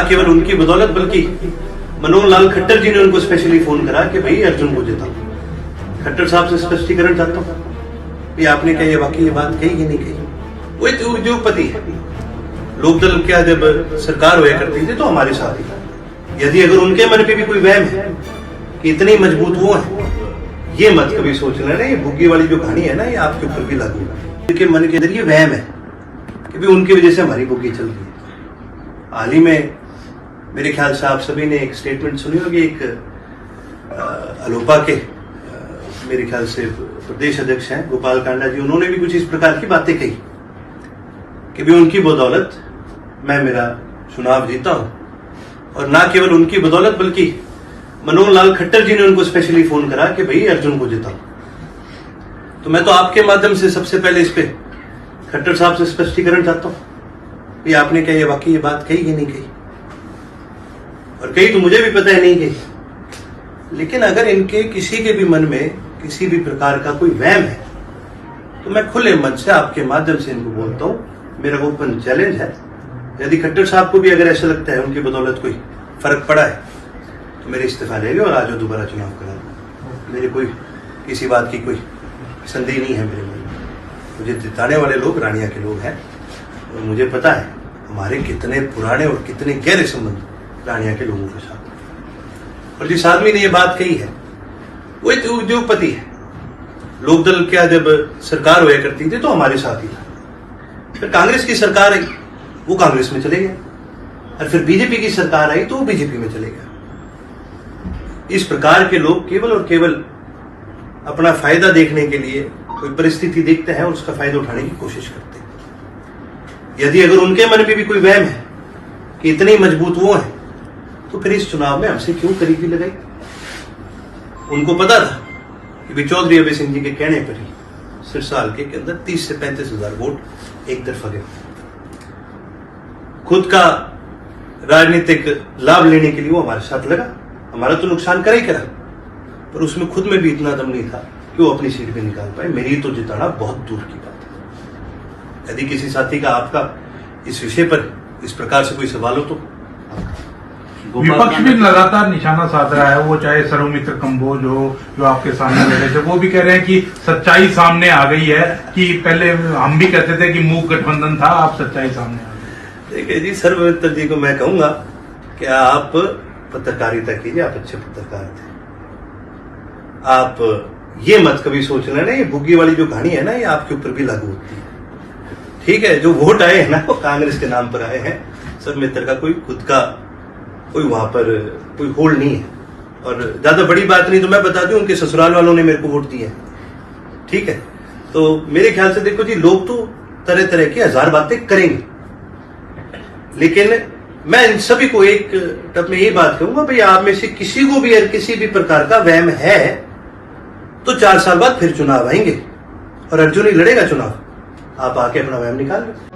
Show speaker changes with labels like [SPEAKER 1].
[SPEAKER 1] ना केवल उनकी बदौलत बल्कि मनोहर लाल खट्टर जी ने उनको स्पेशली फोन करा कि भाई अर्जुन को जिताओ। खट्टर साहब से स्पष्टीकरण चाहता हूँ कि आपने क्या ये वाकई ये बात कही कि नहीं कही? वो एक उद्योगपति है। लोकदल क्या जब सरकार हुआ करती थी तो हमारे साथ ही था। यदि अगर उनके मन पे भी कोई वहम है कि इतनी मजबूत वो है, ये मत कभी सोच लेना ये बुग्गी वाली जो कहानी है ना, ये आपके ऊपर भी लागू है। उनके मन के अंदर ये वहम है कि भी उनकी वजह से हमारी बुग्गी चल रही है। हाल ही में मेरे ख्याल से आप सभी ने एक स्टेटमेंट सुनी होगी, एक अलोपा के मेरे ख्याल से प्रदेश अध्यक्ष हैं गोपाल कांडा जी, उन्होंने भी कुछ इस प्रकार की बातें कही कि भी उनकी बदौलत मैं मेरा चुनाव जीता हूं। और ना केवल उनकी बदौलत बल्कि मनोहर लाल खट्टर जी ने उनको स्पेशली फोन करा कि भाई अर्जुन को जिताओ। तो मैं तो आपके माध्यम से सबसे पहले इस पे खट्टर साहब से स्पष्टीकरण चाहता हूं कि आपने क्या ये वाकई ये बात कही कि नहीं कही? और कही तो मुझे भी पता है नहीं कही, लेकिन अगर इनके किसी के भी मन में किसी भी प्रकार का कोई वहम है तो मैं खुले मन से आपके माध्यम से इनको बोलता हूं, मेरा ओपन चैलेंज है। यदि खट्टर साहब को भी अगर ऐसा लगता है उनकी बदौलत कोई फर्क पड़ा है तो मेरे इस्तीफा ले लो और आज दोबारा चुनाव करा। मेरे कोई किसी बात की कोई संदेह नहीं है मेरे मन में। मुझे जिताने वाले लोग रानिया के लोग हैं और मुझे पता है हमारे कितने पुराने और कितने गहरे संबंध रानिया के लोगों के साथ। और जिस आदमी ने ये बात कही है वो एक उद्योगपति है। लोकदल क्या जब सरकार हुआ करती थी तो हमारे साथ ही था। फिर कांग्रेस की सरकार आई, वो कांग्रेस में चले गए, और फिर बीजेपी की सरकार आई तो वो बीजेपी में चले गए। इस प्रकार के लोग केवल और केवल अपना फायदा देखने के लिए कोई परिस्थिति देखते हैं और उसका फायदा उठाने की कोशिश करते हैं। यदि अगर उनके मन में भी कोई वहम है कि इतनी मजबूत वो है तो फिर इस चुनाव में हमसे क्यों करीबी लगाई? उनको पता था कि चौधरी अभय सिंह जी के कहने पर ही सिरसा हल्के के अंदर 30 से 35 हजार वोट एक तरफा गए। खुद का राजनीतिक लाभ लेने के लिए वो हमारे साथ लगा, हमारा तो नुकसान करा ही करा, पर उसमें खुद में भी इतना दम नहीं था कि वो अपनी सीट भी निकाल पाए। मेरी तो जिताना बहुत दूर की बात है। यदि किसी साथी का आपका इस विषय पर इस प्रकार से कोई सवाल हो तो
[SPEAKER 2] विपक्ष भी लगातार निशाना साध रहा है, वो चाहे सरोमित्र कंबोज हो जो आपके सामने बैठे थे, वो भी कह रहे हैं कि सच्चाई सामने आ गई है कि पहले हम भी कहते थे कि मूक गठबंधन था, आप सच्चाई सामने आ गई।
[SPEAKER 1] देखिए जी, सरोमित्र जी को मैं कहूंगा कि आप पत्रकारिता कीजिए, आप अच्छे पत्रकार थे। आप ये मत कभी सोच लेना ये बुग्गी वाली जो कहानी है ना, ये आपके ऊपर भी लागू होती है। ठीक है, जो वोट आए हैं ना वो कांग्रेस के नाम पर आए हैं। सरोमित्र का कोई खुद का कोई वहां पर कोई होल्ड नहीं है। और ज्यादा बड़ी बात नहीं तो मैं बता दूं, उनके ससुराल वालों ने मेरे को वोट दिया है। ठीक है, तो मेरे ख्याल से देखो जी, लोग तो तरह तरह की हजार बातें करेंगे, लेकिन मैं इन सभी को एक टप में ये बात कहूंगा, भाई आप में से किसी को भी अगर किसी भी प्रकार का वहम है तो 4 साल बाद फिर चुनाव आएंगे और अर्जुन ही लड़ेगा चुनाव। आप आके अपना वहम निकाल लो।